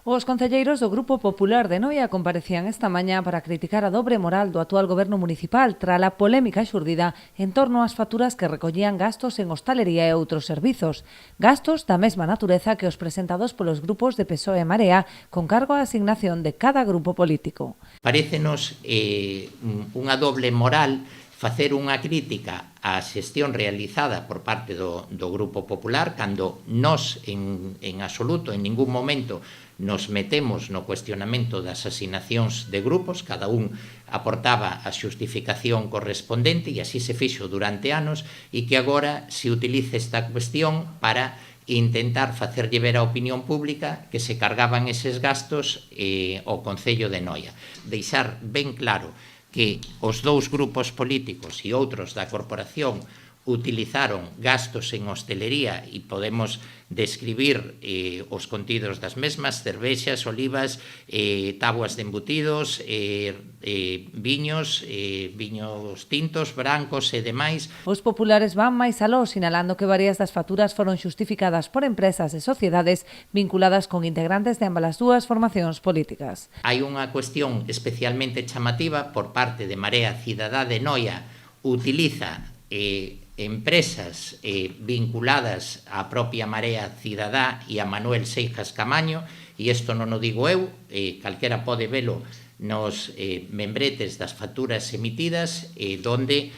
Os concelleiros do Grupo Popular de Noia comparecían esta mañá para criticar a dobre moral do actual goberno municipal tras a polémica xurdida en torno ás facturas que recollían gastos en hostalería e outros servizos. Gastos da mesma natureza que os presentados polos grupos de PSOE e Marea con cargo á asignación de cada grupo político. Parécenos unha doble moral facer unha crítica á xestión realizada por parte do Grupo Popular cando nós en absoluto, en ningún momento, nos metemos no cuestionamento das asignacións de grupos, cada un aportaba a xustificación correspondente e así se fixo durante anos e que agora se utilice esta cuestión para intentar facerlle ver á opinión pública que se cargaban eses gastos ao Concello de Noia. Deixar ben claro que os dous grupos políticos e outros da corporación utilizaron gastos en hostelería e podemos describir os contidos das mesmas, cervexas, olivas, tabuas de embutidos, viños tintos, brancos e demais. Os populares van máis aló, sinalando que varias das facturas foron xustificadas por empresas e sociedades vinculadas con integrantes de ambas as dúas formacións políticas. Hai unha cuestión especialmente chamativa por parte de Marea Cidadá de Noia, utiliza empresas vinculadas á propia Marea Cidadá e a Manuel Seijas Camaño, e isto non o digo eu, calquera pode velo nos membretes das facturas emitidas, donde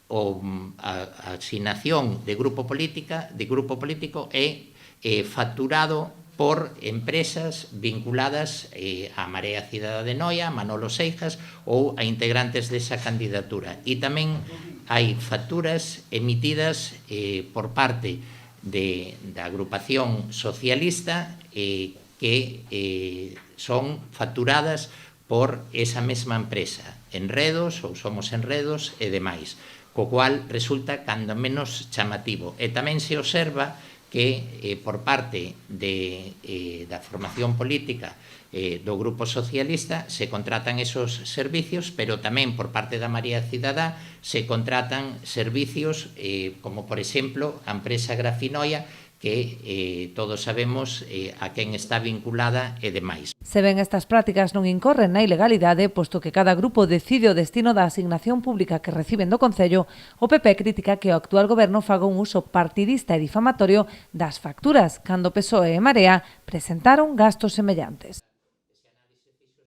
a asignación de grupo político é facturado por empresas vinculadas á Marea Cidadá de Noia, a Manolo Seijas ou a integrantes desa candidatura. E tamén hai facturas emitidas por parte da agrupación socialista que son facturadas por esa mesma empresa, Enredos ou Somos Enredos e demais, co cual resulta cando menos chamativo. E tamén se observa que por parte da formación política do Grupo Socialista se contratan esos servicios, pero tamén por parte da Marea Cidadá se contratan servicios como, por exemplo, a empresa Grafinoia, que todos sabemos a quen está vinculada e demais. Se ben estas prácticas non incorren na ilegalidade, posto que cada grupo decide o destino da asignación pública que reciben do Concello, o PP critica que o actual goberno faga un uso partidista e difamatorio das facturas, cando PSOE e Marea presentaron gastos semellantes.